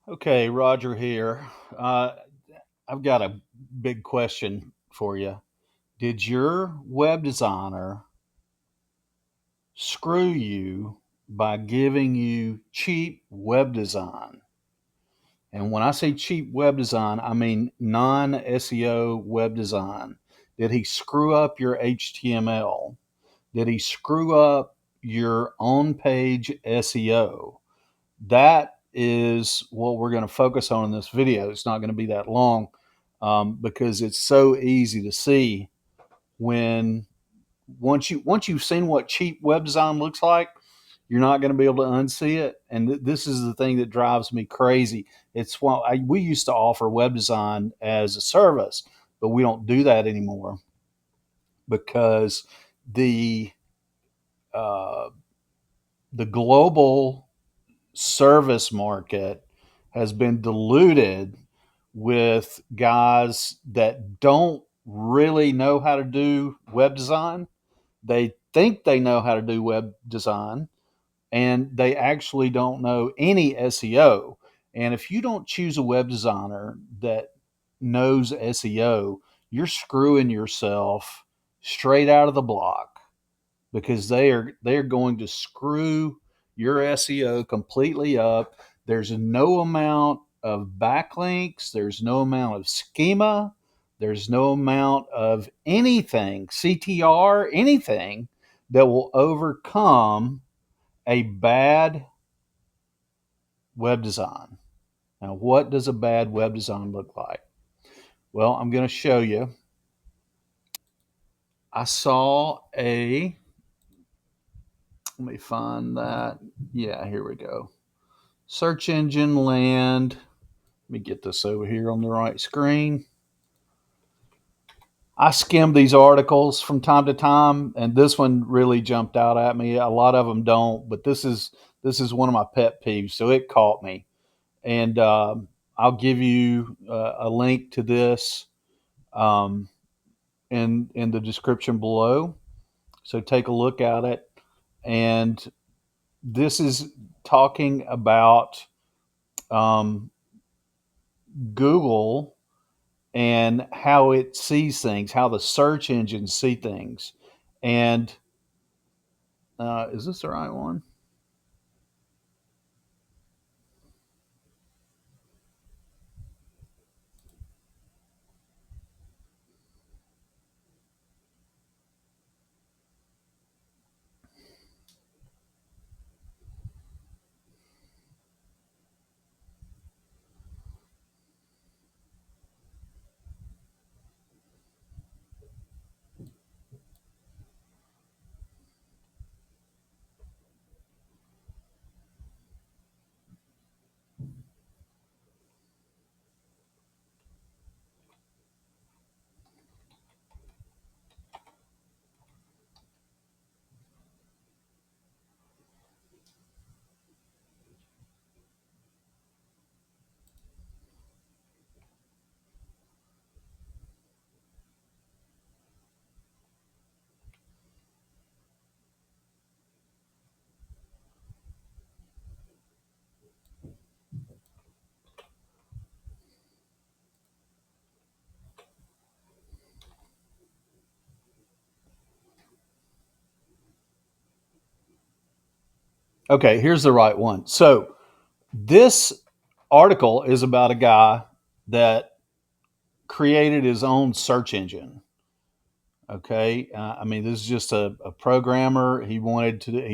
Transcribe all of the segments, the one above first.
Okay, Roger here. Uh, I've got a big question for you. Did your web designer screw you by giving you cheap web design? And when I say cheap web design, I mean non SEO web design. Did he screw up your HTML? Did he screw up your on page SEO? That is what we're going to focus on in this video. It's not going to be that long because it's so easy to see when once you've seen what cheap web design looks like, you're not going to be able to unsee it. And this is the thing that drives me crazy. It's why we used to offer web design as a service, but we don't do that anymore because the uh, the global service market has been diluted with guys that don't really know how to do web design. They think they know how to do web design, and they actually don't know any SEO. And if you don't choose a web designer that knows SEO, you're screwing yourself straight out of the block because they're going to screw your SEO completely up. There's no amount of backlinks, there's no amount of schema, there's no amount of anything, CTR, anything that will overcome a bad web design. Now, what does a bad web design look like? Well, I'm going to show you. I saw let me find that. Yeah, here we go. Search engine land. Let me get this over here on the right screen. I skim these articles from time to time, and this one really jumped out at me. A lot of them don't, but this is one of my pet peeves, so it caught me. And I'll give you a link to this um, in the description below. So take a look at it. And this is talking about um, Google and how it sees things, how the search engines see things. And is this the right one? Okay, here's the right one. So this article is about a guy that created his own search engine. Okay. I mean, this is just a programmer. He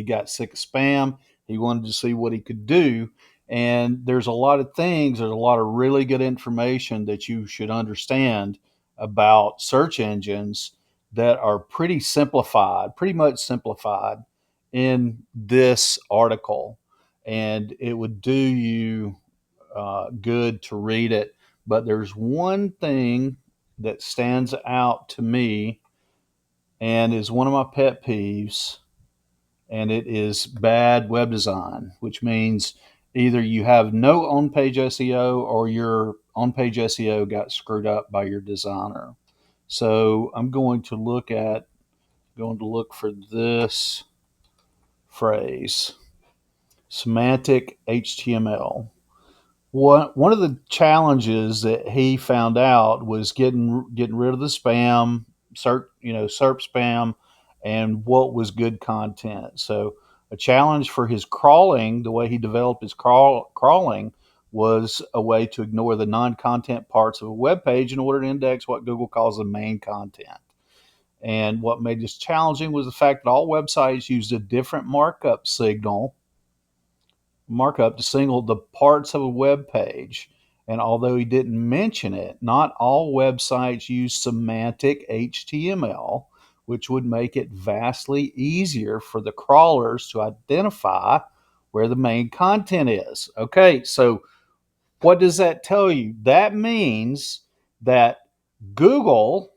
got sick of spam. He wanted to see what he could do. And there's a lot of things, there's a lot of really good information that you should understand about search engines that are pretty simplified, pretty much simplified in this article. And it would do you good to read it. But there's one thing that stands out to me and is one of my pet peeves, and it is bad web design, which means either you have no on page SEO or your on page SEO got screwed up by your designer. So I'm going to look for this phrase, semantic HTML. One of the challenges that he found out was getting rid of the spam, SERP spam, and what was good content. So a challenge for his crawling, the way he developed his crawling, was a way to ignore the non-content parts of a web page in order to index what Google calls the main content. And what made this challenging was the fact that all websites used a different markup to signal the parts of a web page. And although he didn't mention it, not all websites use semantic HTML, which would make it vastly easier for the crawlers to identify where the main content is. Okay, so what does that tell you? That means that Google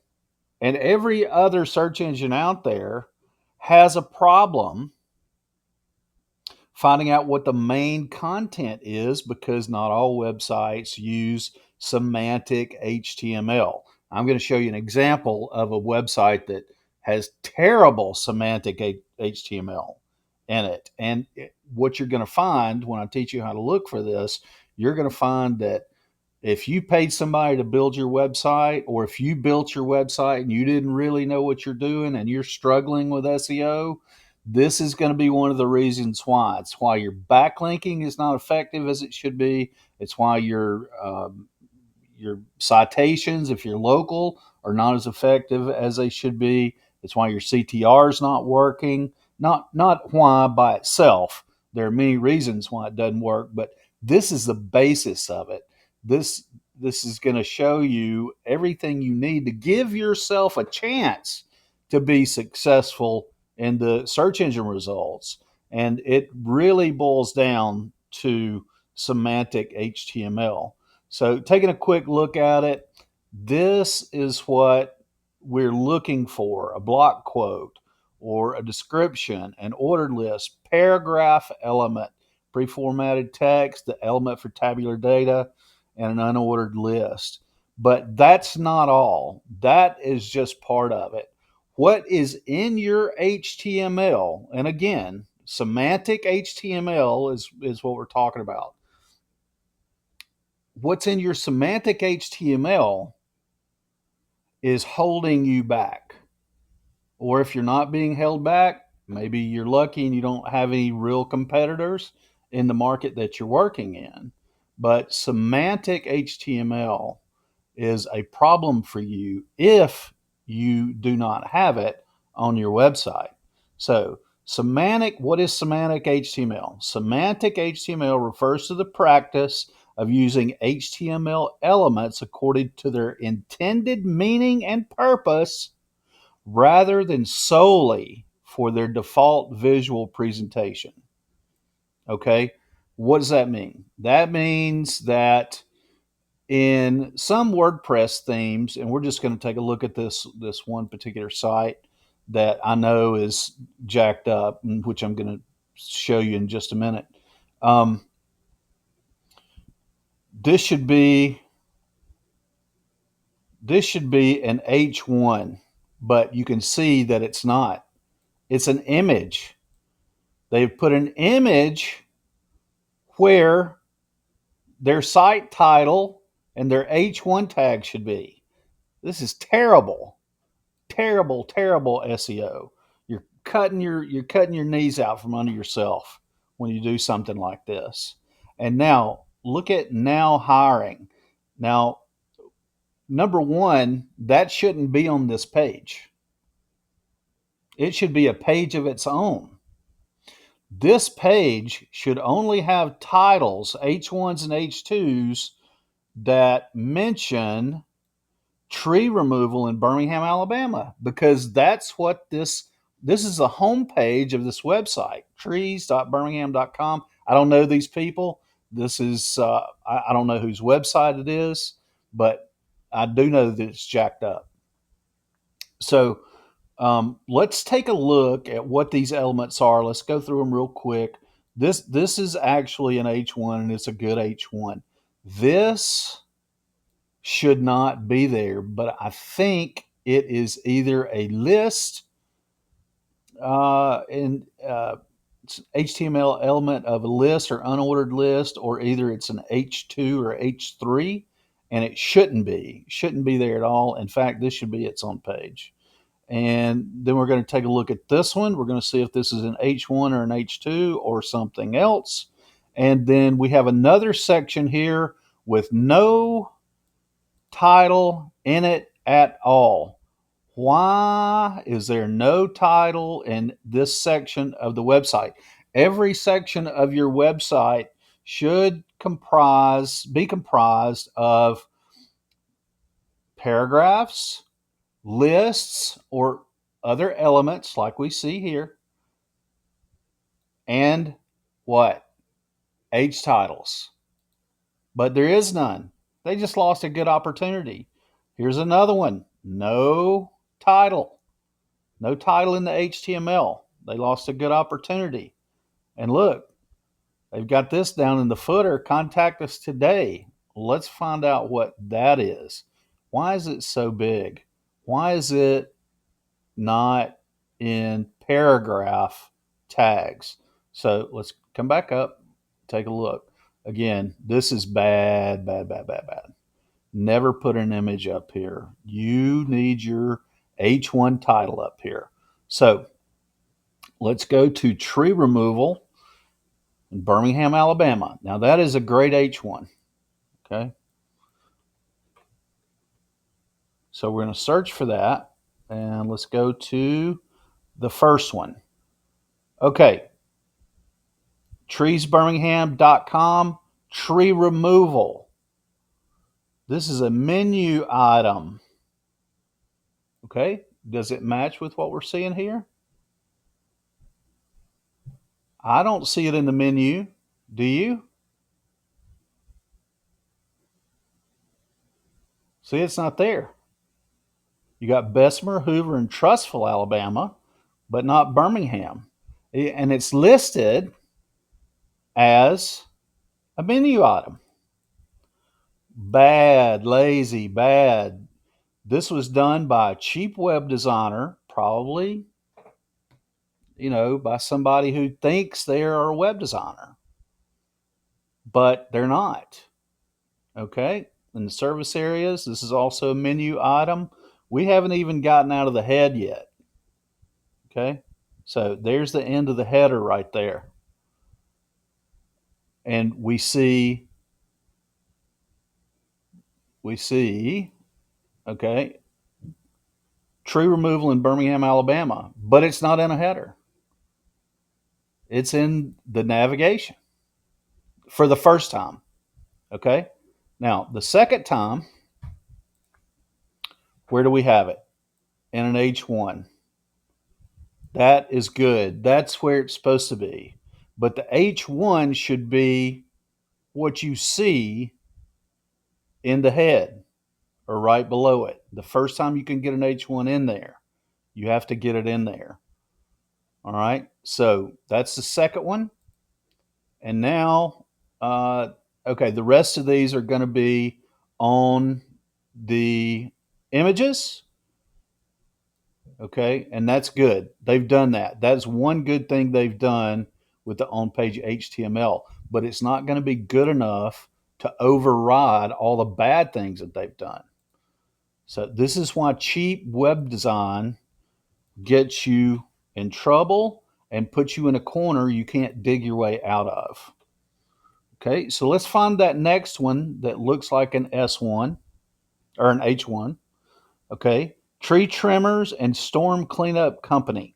and every other search engine out there has a problem finding out what the main content is because not all websites use semantic HTML. I'm going to show you an example of a website that has terrible semantic HTML in it. And what you're going to find when I teach you how to look for this, you're going to find that if you paid somebody to build your website, or if you built your website and you didn't really know what you're doing and you're struggling with SEO, this is going to be one of the reasons why. It's why your backlinking is not effective as it should be. It's why your citations, if you're local, are not as effective as they should be. It's why your CTR is not working. Not why by itself. There are many reasons why it doesn't work, but this is the basis of it. This this is going to show you everything you need to give yourself a chance to be successful in the search engine results. And it really boils down to semantic HTML. So, taking a quick look at it, this is what we're looking for: a block quote or a description, an ordered list, paragraph element, pre-formatted text, the element for tabular data, and an unordered list. But that's not all. That is just part of it. What is in your HTML, and again, semantic HTML is what we're talking about. What's in your semantic HTML is holding you back. Or if you're not being held back, maybe you're lucky and you don't have any real competitors in the market that you're working in. But semantic HTML is a problem for you if you do not have it on your website. So, what is semantic HTML? Semantic HTML refers to the practice of using HTML elements according to their intended meaning and purpose rather than solely for their default visual presentation. Okay? What does that mean? That means that in some WordPress themes, and we're just going to take a look at this one particular site that I know is jacked up, which I'm going to show you in just a minute. This should be an H1, but you can see that it's not. It's an image. They've put an image where their site title and their H1 tag should be. This is terrible. Terrible SEO. You're cutting your knees out from under yourself when you do something like this. And now look at now hiring. Now, number one, that shouldn't be on this page. It should be a page of its own. This page should only have titles, H1s and H2s, that mention tree removal in Birmingham, Alabama, because that's what this is the homepage of this website, trees.birmingham.com. I don't know these people. This is I don't know whose website it is, but I do know that it's jacked up. So let's take a look at what these elements are. Let's go through them real quick. This is actually an H1, and it's a good H1. This should not be there, but I think it is either a list and HTML element of a list or unordered list, or either it's an H2 or H3, and it shouldn't be. Shouldn't be there at all. In fact, this should be its own page. And then we're going to take a look at this one. We're going to see if this is an H1 or an H2 or something else. And then we have another section here with no title in it at all. Why is there no title in this section of the website? Every section of your website should be comprised of paragraphs, lists, or other elements like we see here, and what? H titles. But there is none. They just lost a good opportunity. Here's another one. No title. No title in the HTML. They lost a good opportunity. And look, they've got this down in the footer. Contact us today. Let's find out what that is. Why is it so big? Why is it not in paragraph tags? So let's come back up, take a look. Again, this is bad, bad, bad, bad, bad. Never put an image up here. You need your H1 title up here. So let's go to tree removal in Birmingham, Alabama. Now that is a great H1. Okay. So we're going to search for that, and let's go to the first one. Okay. treesbirmingham.com, tree removal. This is a menu item. Okay. Does it match with what we're seeing here? I don't see it in the menu. Do you? See, it's not there. You got Bessemer, Hoover, and Trussville, Alabama, but not Birmingham. And it's listed as a menu item. Bad, lazy, bad. This was done by a cheap web designer, probably, by somebody who thinks they are a web designer, but they're not. Okay. In the service areas, this is also a menu item. We haven't even gotten out of the head yet. Okay. So there's the end of the header right there. And we see, okay, tree removal in Birmingham, Alabama, but it's not in a header. It's in the navigation for the first time. Okay. Now, the second time, where do we have it? In an H1. That is good. That's where it's supposed to be. But the H1 should be what you see in the head or right below it. The first time you can get an H1 in there, you have to get it in there. All right. So that's the second one. And now, okay, the rest of these are going to be on the images. Okay. And that's good. They've done that. That's one good thing they've done with the on-page HTML, but it's not going to be good enough to override all the bad things that they've done. So this is why cheap web design gets you in trouble and puts you in a corner you can't dig your way out of. Okay, so let's find that next one that looks like an S1 or an H1. Okay, tree trimmers and storm cleanup company.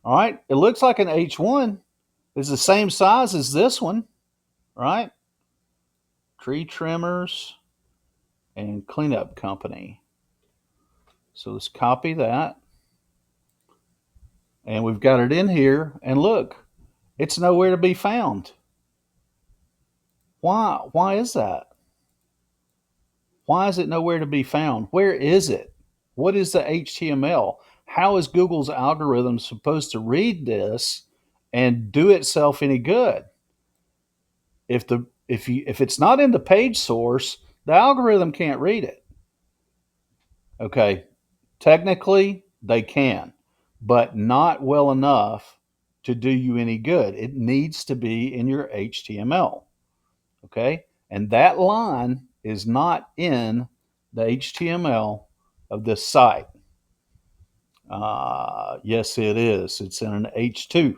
All right, it looks like an H1. It's the same size as this one, right? Tree trimmers and cleanup company. So let's copy that. And we've got it in here. And look, it's nowhere to be found. Why? Why is that? Why is it nowhere to be found? Where is it? What is the HTML? How is Google's algorithm supposed to read this and do itself any good? If it's not in the page source, the algorithm can't read it. Okay, technically they can, but not well enough to do you any good. It needs to be in your HTML. Okay? And that line is not in the HTML of this site. Yes, it is. It's in an H2.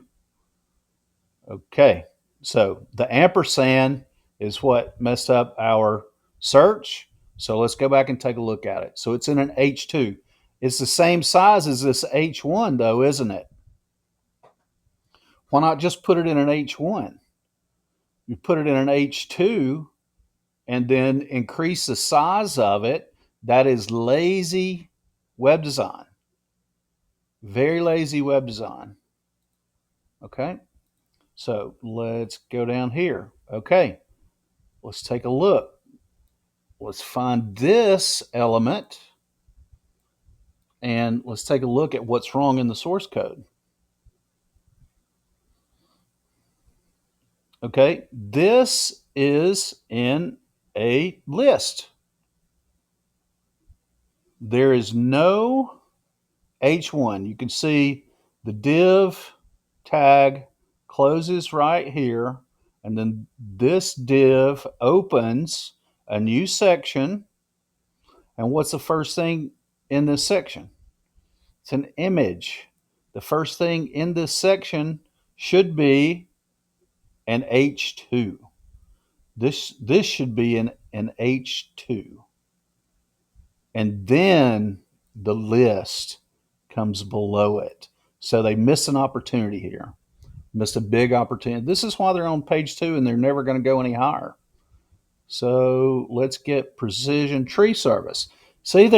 Okay, so the ampersand is what messed up our search. So let's go back and take a look at it. So it's in an H2. It's the same size as this H1 though, isn't it? Why not just put it in an H1? You put it in an H2 and then increase the size of it. That is lazy web design. Very lazy web design. Okay, so let's go down here. Okay, let's take a look. Let's find this element and let's take a look at what's wrong in the source code. Okay, this is in a list. There is no H1. You can see the div tag closes right here, and then this div opens a new section. And what's the first thing in this section? It's an image. The first thing in this section should be an H2. This should be an H2. And then the list comes below it. So they missed an opportunity here. Missed a big opportunity. This is why they're on page 2 and they're never going to go any higher. So let's get precision tree service. See,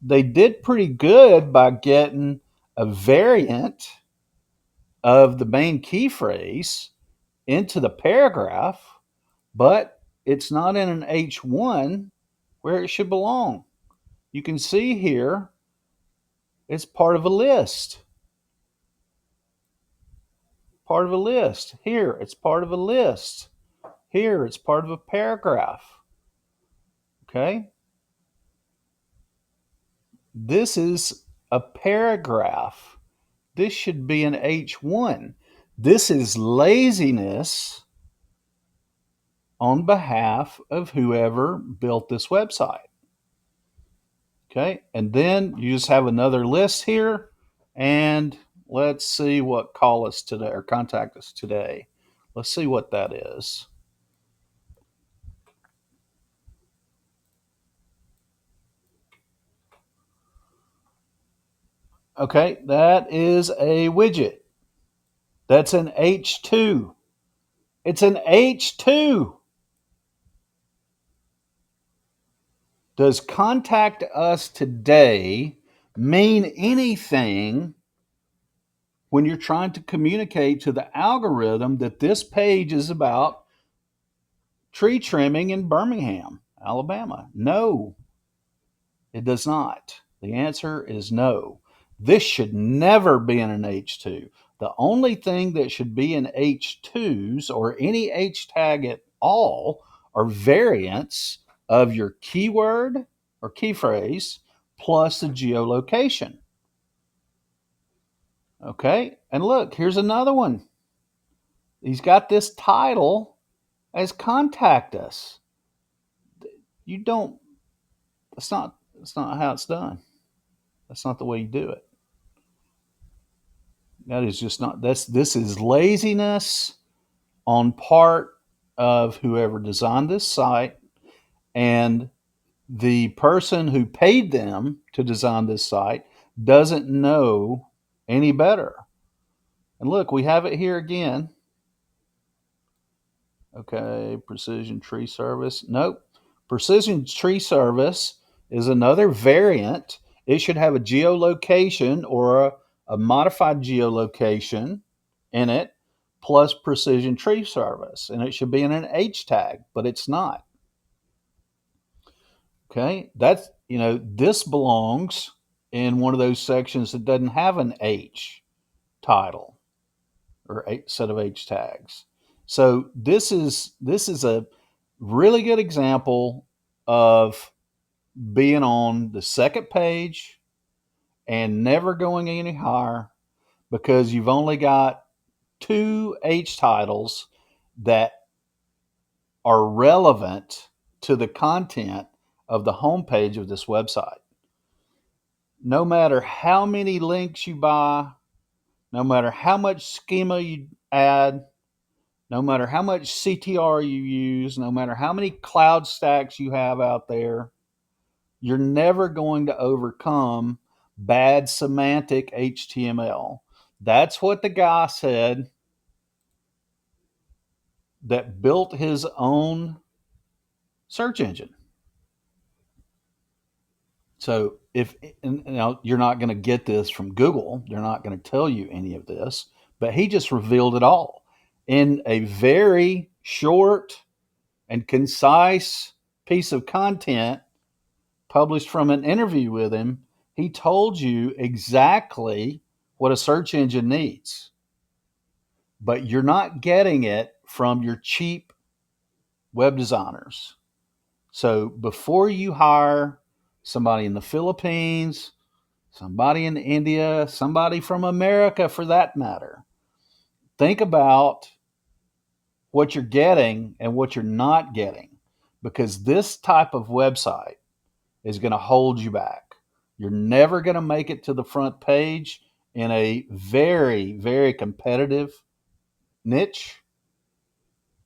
they did pretty good by getting a variant of the main key phrase into the paragraph, but it's not in an H1 where it should belong. You can see here it's part of a list. Part of a list. Here it's part of a list. Here it's part of a paragraph. Okay? This is a paragraph. This should be an H1. This is laziness on behalf of whoever built this website. Okay, and then you just have another list here, and let's see what call us today or contact us today. Let's see what that is. Okay, that is a widget. That's an H2. It's an H2. Does contact us today mean anything when you're trying to communicate to the algorithm that this page is about tree trimming in Birmingham, Alabama? No, it does not. The answer is no. This should never be in an H2. The only thing that should be in H2s or any H tag at all are variants of your keyword or key phrase plus the geolocation. Okay, and look, here's another one. He's got this title as contact us. You don't, that's not how it's done. That's not the way you do it. That is just not, this is laziness on part of whoever designed this site, and the person who paid them to design this site doesn't know any better. And look, we have it here again. Okay, precision tree service. Nope. Precision tree service is another variant. It should have a geolocation or a modified geolocation in it plus precision tree service. And it should be in an H tag, but it's not. Okay, that's, this belongs in one of those sections that doesn't have an H title or a set of H tags. So this is a really good example of being on the second page and never going any higher because you've only got 2 H titles that are relevant to the content of the homepage of this website. No matter how many links you buy, no matter how much schema you add, no matter how much CTR you use, no matter how many cloud stacks you have out there, you're never going to overcome bad semantic HTML. That's what the guy said that built his own search engine. So if now you're not going to get this from Google, they're not going to tell you any of this, but he just revealed it all in a very short and concise piece of content published from an interview with him. He told you exactly what a search engine needs, but you're not getting it from your cheap web designers. So before you hire somebody in the Philippines, somebody in India, somebody from America for that matter, think about what you're getting and what you're not getting, because this type of website is going to hold you back. You're never going to make it to the front page in a very, very competitive niche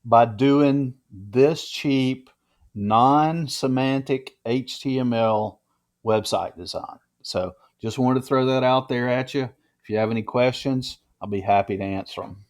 by doing this cheap, non semantic HTML website design. So just wanted to throw that out there at you. If you have any questions, I'll be happy to answer them.